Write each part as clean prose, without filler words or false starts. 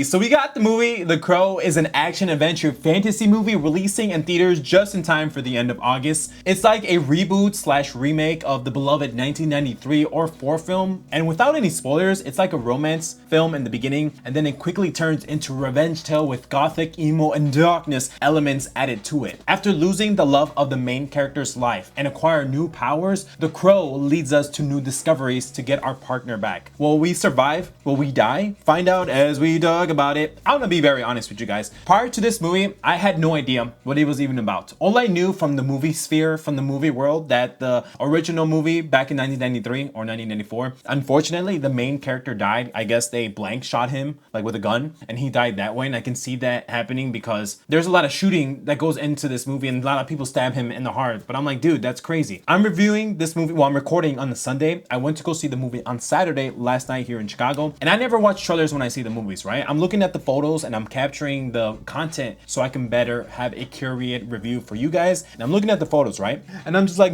So we got the movie The Crow is an action-adventure fantasy movie releasing in theaters just in time for the end of August. It's like a reboot slash remake of the beloved 1993 or 4 film, and without any spoilers, it's like a romance film in the beginning, and then it quickly turns into a revenge tale with gothic, emo, and darkness elements added to it. After losing the love of the main character's life and acquire new powers, The Crow leads us to new discoveries to get our partner back. Will we survive? Will we die? Find out as we talk about it. I'm gonna be very honest with you guys. Prior to this movie, I had no idea what it was even about. All I knew from the movie sphere, from the movie world, that the original movie back in 1993 or 1994, unfortunately, the main character died. I guess they blank shot him like with a gun and he died that way. And I can see that happening because there's a lot of shooting that goes into this movie and a lot of people stab him in the heart. But I'm like, dude, that's crazy. I'm reviewing this movie while I'm recording on the Sunday. I went to go see the movie on Saturday last night here in Chicago. And I never watch trailers when I see the movies, right? I'm looking at the photos and I'm capturing the content so I can better have a curated review for you guys. And I'm looking at the photos, right? And I'm just like,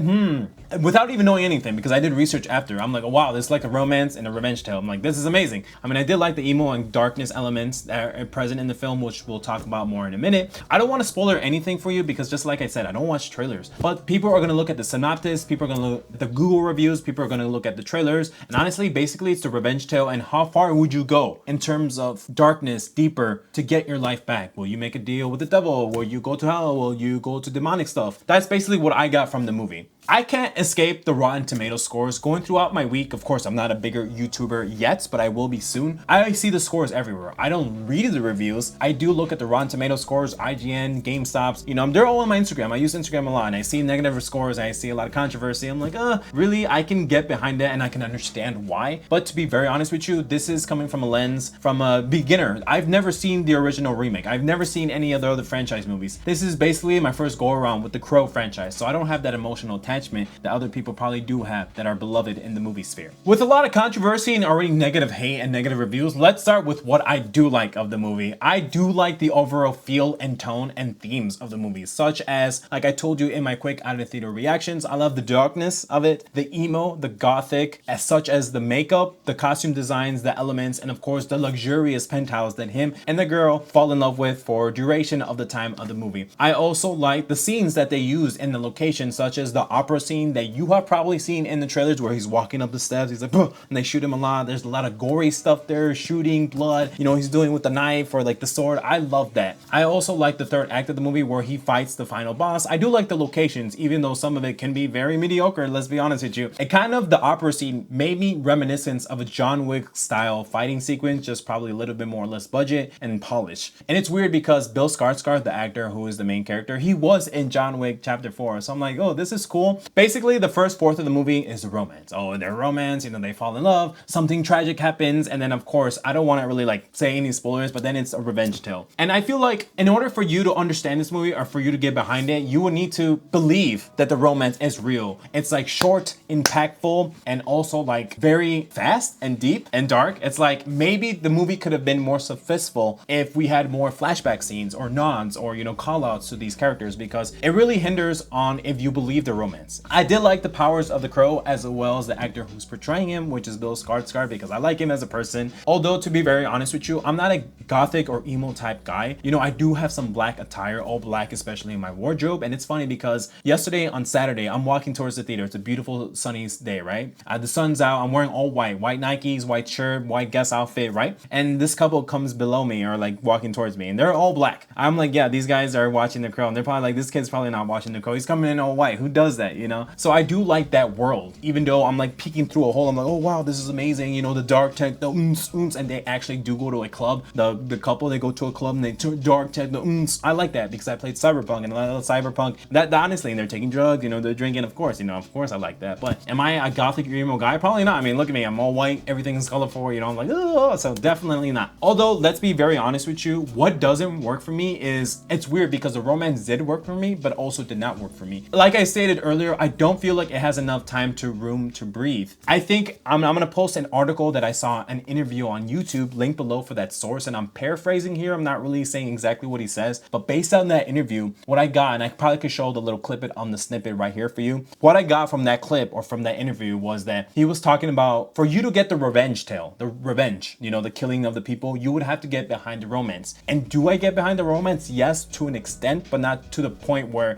without even knowing anything, because I did research after. I'm like, oh, wow, this is like a romance and a revenge tale. I'm like, this is amazing. I mean, I did like the emo and darkness elements that are present in the film, which we'll talk about more in a minute. I don't want to spoiler anything for you because just like I said, I don't watch trailers, but people are going to look at the synopsis, people are going to look at the Google reviews, people are going to look at the trailers. And honestly, basically it's the revenge tale, and how far would you go in terms of darkness, deeper, to get your life back? Will you make a deal with the devil? Will you go to hell? Will you go to demonic stuff? That's basically what I got from the movie. I can't escape the Rotten Tomato scores. Going throughout my week, of course, I'm not a bigger YouTuber yet, but I will be soon. I see the scores everywhere. I don't read the reviews. I do look at the Rotten Tomato scores, IGN, GameStops. You know, they're all on my Instagram. I use Instagram a lot, and I see negative scores. I see a lot of controversy. I'm like, really? I can get behind that, and I can understand why. But to be very honest with you, this is coming from a lens from a beginner. I've never seen the original remake. I've never seen any of the other franchise movies. This is basically my first go around with the Crow franchise, so I don't have that emotional attachment that other people probably do have that are beloved in the movie sphere. With a lot of controversy and already negative hate and negative reviews, let's start with what I do like of the movie. I do like the overall feel and tone and themes of the movie, such as, like I told you in my quick out of theater reactions, I love the darkness of it, the emo, the gothic, as such as the makeup, the costume designs, the elements, and of course the luxurious penthouse that him and the girl fall in love with for duration of the time of the movie. I also like the scenes that they use in the location, such as the opera scene that you have probably seen in the trailers where he's walking up the steps, he's like, and they shoot him a lot. There's a lot of gory stuff there, shooting, blood, you know, he's doing with the knife or like the sword. I love that. I also like the third act of the movie where he fights the final boss. I do like the locations, even though some of it can be very mediocre, let's be honest with you. It kind of, the opera scene made me reminiscence of a John Wick style fighting sequence, just probably a little bit more or less budget and polish. And it's weird because Bill Skarsgård, the actor who is the main character, he was in John Wick Chapter 4. So I'm like, oh, this is cool. Basically, the first fourth of the movie is romance. Oh, they're romance, you know, they fall in love, something tragic happens, and then of course, I don't want to really like say any spoilers, but then it's a revenge tale. And I feel like in order for you to understand this movie or for you to get behind it, you will need to believe that the romance is real. It's like short, impactful, and also like very fast and deep and dark. It's like maybe the movie could have been more successful if we had more flashback scenes or nods or, you know, call outs to these characters, because it really hinders on if you believe the romance. I did like the powers of the Crow as well as the actor who's portraying him, which is Bill Skarsgård, because I like him as a person. Although to be very honest with you, I'm not a gothic or emo type guy. You know, I do have some black attire, all black especially in my wardrobe, and it's funny because yesterday on Saturday, I'm walking towards the theater. It's a beautiful sunny day, right? The sun's out, I'm wearing all white Nikes, white shirt, white Guess outfit, right? And this couple comes below me or like walking towards me and they're all black. I'm like, yeah, these guys are watching The Crow, and they're probably like, this kid's probably not watching The Crow. He's coming in all white. Who does that, you know? So I do like that world, even though I'm like peeking through a hole. I'm like, oh wow, this is amazing, you know, the dark tech, the and they actually do go to a club. The couple, they go to a club and they dark tech, the I like that because I played Cyberpunk and I love Cyberpunk. That honestly, and they're taking drugs, you know, they're drinking, of course, you know, of course I like that. But am I a gothic emo guy? Probably not. I mean, look at me, I'm all white, everything's colorful, you know, I'm like, oh, so definitely not. Although, let's be very honest with you, what doesn't work for me is, it's weird because the romance did work for me, but also did not work for me. Like I stated earlier, earlier, I don't feel like it has enough time to room to breathe. I think I'm gonna post an article that I saw an interview on YouTube, link below for that source, and I'm paraphrasing here. I'm not really saying exactly what he says, but based on that interview, what I got, and I probably could show the little clip it on the snippet right here for you. What I got from that clip or from that interview was that he was talking about for you to get the revenge tale, the revenge, you know, the killing of the people, you would have to get behind the romance. And do I get behind the romance? Yes, to an extent, but not to the point where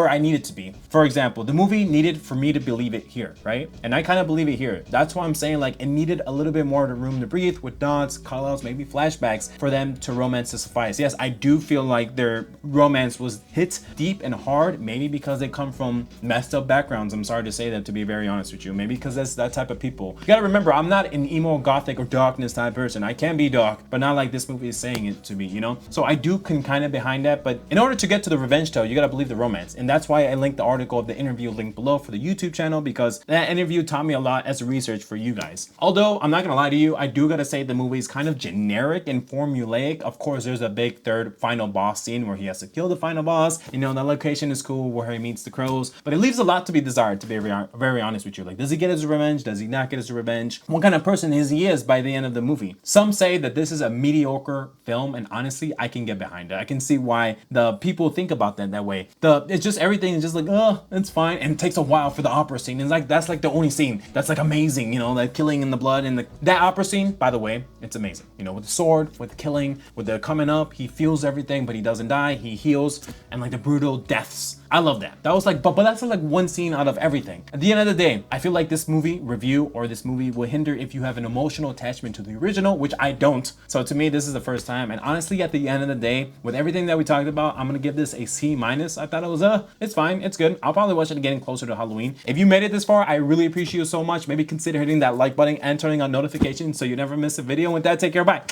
I need it to be. For example, the movie needed for me to believe it here, right? And I kind of believe it here. That's why I'm saying like it needed a little bit more of room to breathe with dots, callouts, maybe flashbacks for them to romance to suffice. Yes, I do feel like their romance was hit deep and hard, maybe because they come from messed up backgrounds. I'm sorry to say that, to be very honest with you. Maybe because that's that type of people. You gotta remember, I'm not an emo, gothic, or darkness type person. I can be dark, but not like this movie is saying it to be, you know? So I do can kind of behind that, but in order to get to the revenge tale, you gotta believe the romance. And that's why I linked the article of the interview link below for the YouTube channel, because that interview taught me a lot as a research for you guys. Although, I'm not gonna lie to you, I do gotta say the movie is kind of generic and formulaic. Of course, there's a big third final boss scene where he has to kill the final boss. You know, the location is cool where he meets the crows, but it leaves a lot to be desired, to be very honest with you. Like, does he get his revenge? Does he not get his revenge? What kind of person he is by the end of the movie? Some say that this is a mediocre film, and honestly, I can get behind it. I can see why the people think about that way. It's just everything is just like, oh, it's fine, and it takes a while for the opera scene. And it's like that's like the only scene that's like amazing, you know, that killing in the blood and that opera scene. By the way, it's amazing. You know, with the sword, with the killing, with the coming up, he feels everything, but he doesn't die. He heals, and like the brutal deaths. I love that. That was like, but that's like one scene out of everything. At the end of the day, I feel like this movie review or this movie will hinder if you have an emotional attachment to the original, which I don't. So to me, this is the first time. And honestly, at the end of the day, with everything that we talked about, I'm gonna give this a C-. I thought it was it's fine, it's good. I'll probably watch it again closer to Halloween. If you made it this far, I really appreciate you so much. Maybe consider hitting that like button and turning on notifications so you never miss a video. With that, take care, bye.